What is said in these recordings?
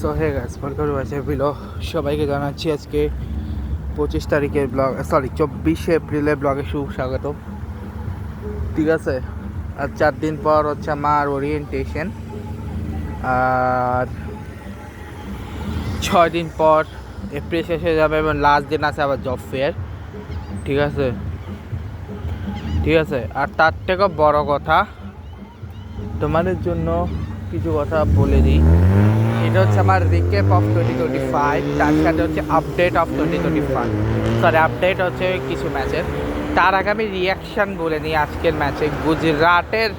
So hey guys, welcome to my video. সবাইকে জানাচ্ছি আজকে 25 তারিখের ব্লগ, 24 এপ্রিলের ব্লগে সুস্বাগত। ঠিক আছে, আর 4 দিন পর হচ্ছে আমার ওরিয়েন্টেশন, আর 6 দিন পর এপ্রিল শেষ হয়ে যাবে এবং লাস্ট দিন আছে আবার জব ফেয়ার। ঠিক আছে, আর তার থেকেও বড় কথা, তোমাদের জন্য কিছু কথা বলে দিই। এটা হচ্ছে আমার রিক্যাপ অফ 2025, তার সাথে হচ্ছে আপডেট অফ 2025। আপডেট হচ্ছে কিছু ম্যাচের। তার আগে আমি রিয়াকশান বলে নিই আজকের ম্যাচে। গুজরাটের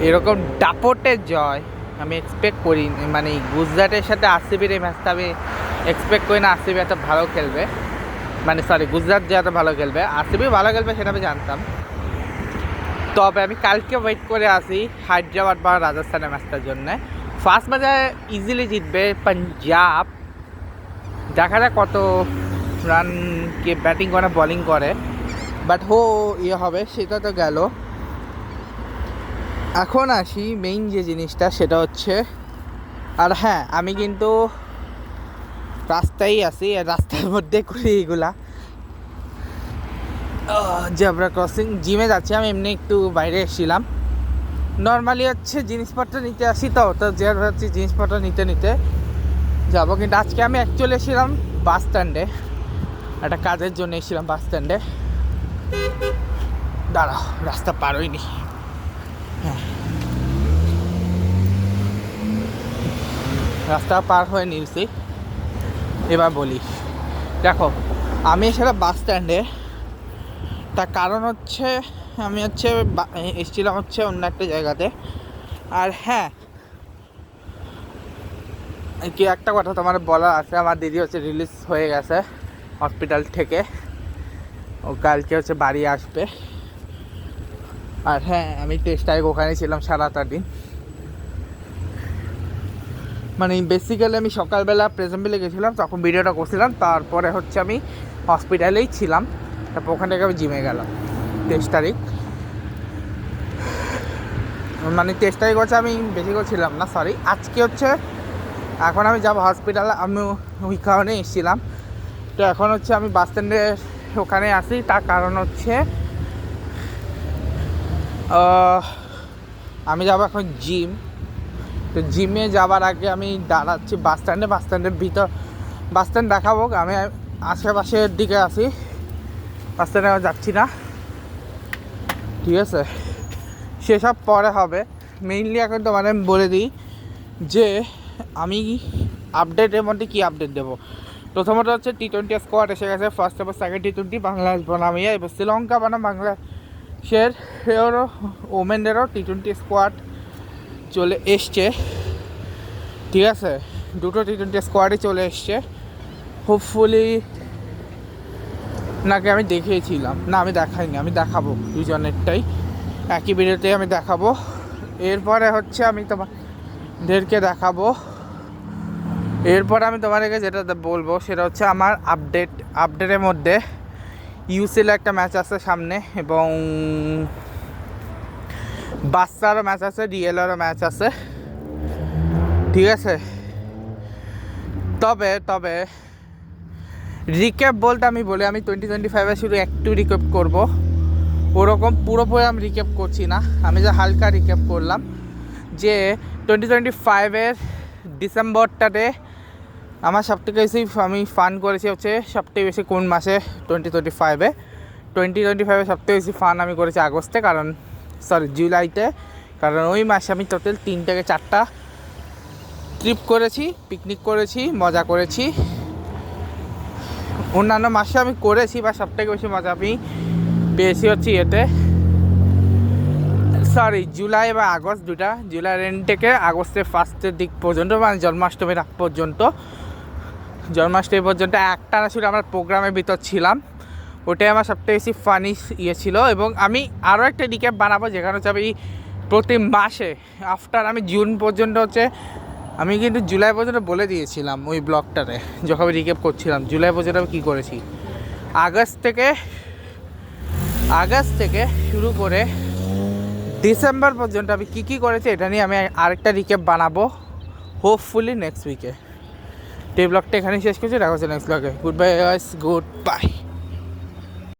এরকম দাপটের জয় আমি এক্সপেক্ট করি, মানে গুজরাটের সাথে আরসিবির এই ম্যাচটা আমি এক্সপেক্ট করি না আরসিবি এত ভালো খেলবে। গুজরাট যে এত ভালো খেলবে, আরসিবি ভালো খেলবে সেটা আমি জানতাম। তবে আমি কালকে ওয়েট করে আসি হায়দ্রাবাদ বা রাজস্থানের ম্যাচটার জন্য। ফার্স্ট ম্যাচে ইজিলি জিতবে পাঞ্জাব, দেখা যাক কত রান কে ব্যাটিং করে বলিং করে, বাট হবে সেটা তো গেল। এখন আসি মেইন যে জিনিসটা, সেটা হচ্ছে, আর হ্যাঁ, আমি কিন্তু রাস্তায় আছি, রাস্তার মধ্যে করি এইগুলা। জেব্রা ক্রসিং, জিমে যাচ্ছি আমি, এমনি একটু বাইরে এসেছিলাম। নর্মালি হচ্ছে জিনিসপত্র নিতে আসি, তো যে হচ্ছে জিনিসপত্র নিতে যাবো। কিন্তু আজকে আমি অ্যাকচুয়ালি এসেছিলাম বাস স্ট্যান্ডে, একটা কাজের জন্য এসেছিলাম বাস স্ট্যান্ডে। দাঁড়াও, রাস্তা পার হইনি। হ্যাঁ, রাস্তা পার হয়ে নিয়েছি। এবার বলি, দেখো, আমি এসেছিলাম বাস স্ট্যান্ডে, তার কারণ হচ্ছে আমি এসেছিলাম হচ্ছে অন্য একটা জায়গাতে। আর হ্যাঁ, কি একটা কথা তোমার বলা আছে, আমার দিদি হচ্ছে রিলিজ হয়ে গেছে হসপিটাল থেকে, ও কালকে হচ্ছে বাড়ি আসবে। আর হ্যাঁ, আমি টেস্ট টাইপ ওখানে ছিলাম 7-8 দিন। বেসিক্যালি আমি সকালবেলা প্রেজেন্টবিলে গেছিলাম, তখন ভিডিওটা করছিলাম। তারপরে হচ্ছে আমি হসপিটালেই ছিলাম, তারপর ওখান থেকে আমি জিমে গেলাম 23 তারিখ। তেইশ তারিখ হচ্ছে আমি বেশি করছিলাম না, আজকে হচ্ছে, এখন আমি যাব হসপিটালে। আমি ওই কারণে এসেছিলাম। তো এখন হচ্ছে আমি বাস স্ট্যান্ডে ওখানে আসি, তার কারণ হচ্ছে আমি যাব এখন জিম। তো জিমে যাওয়ার আগে আমি দাঁড়াচ্ছি বাস স্ট্যান্ডের ভিতর। বাস স্ট্যান্ড দেখাবো, আমি আশেপাশের দিকে আসি, বাস স্ট্যান্ডে যাচ্ছি না। ঠিক আছে, সেসব পরে হবে। মেইনলি এখন তো আমি বলে দিই যে আমি আপডেটের মধ্যে কী আপডেট দেবো। প্রথমত হচ্ছে T20 স্কোয়াড এসে গেছে, ফার্স্ট এবার সেকেন্ড T20 বাংলাদেশ বনামিয়া, এবার শ্রীলঙ্কা বানাম বাংলাদেশের ওমেনদেরও T20 স্কোয়াড চলে এসছে। ঠিক আছে, দুটো T20 স্কোয়াডই চলে এসছে। হোপফুলি, নাকি আমি দেখিয়েছিলাম না, আমি দেখাইনি, আমি দেখাবো দুজনেরটাই একই ভিডিওতে আমি দেখাবো। এরপরে হচ্ছে আমি তোমাদেরকে দেখাবো, এরপরে আমি তোমাদেরকে যেটা বলবো সেটা হচ্ছে আমার আপডেটের মধ্যে ইউসিএল একটা ম্যাচ আছে সামনে, এবং বাচ্চারও ম্যাচ আছে, ডিএলেরও ম্যাচ আছে। ঠিক আছে, তবে রিক্যাপ বলতে আমি 2025-এ শুধু একটু রিক্যাপ করবো, ওরকম পুরোপুরি আমি রিক্যাপ করছি না। আমি যে হালকা রিক্যাপ করলাম যে 2025-এর ডিসেম্বরটাতে আমার সবথেকে বেশি আমি ফান করেছি হচ্ছে, সবথেকে বেশি কোন মাসে 2025-এ সবথেকে বেশি ফান আমি করেছি আগস্টে, জুলাইতে। কারণ ওই মাসে আমি টোটাল 3 থেকে 4টা ট্রিপ করেছি, পিকনিক করেছি, মজা করেছি। অন্যান্য মাসে আমি করেছি, বা সবথেকে বেশি মজা আমি পেয়েছি হচ্ছে জুলাই বা আগস্ট, দুটা। জুলাইয়ের এন্ড থেকে আগস্টের ফার্স্টের দিক পর্যন্ত, জন্মাষ্টমীর আগ পর্যন্ত, জন্মাষ্টমী পর্যন্ত একটানা শুধু আমরা প্রোগ্রামের ভিতর ছিলাম। ওটাই আমার সবথেকে বেশি ফানি ছিল। এবং আমি আরও একটা রিক্যাপ বানাবো, যেখানে হচ্ছে আমি প্রতি মাসে আফটার আমি জুন পর্যন্ত হচ্ছে, আমি কিন্তু জুলাই পর্যন্ত বলে দিয়েছিলাম ওই ব্লগটাতে যখন আমি রিক্যাপ করছিলাম, জুলাই পর্যন্ত আমি কী করেছি। আগস্ট থেকে শুরু করে ডিসেম্বর পর্যন্ত আমি কী করেছি, এটা নিয়ে আমি আরেকটা রিক্যাপ বানাবো। হোপফুলি নেক্সট উইকে। এই ব্লগটা এখানেই শেষ করছি, দেখা হচ্ছে নেক্সট ব্লগে। Good bye guys, good bye.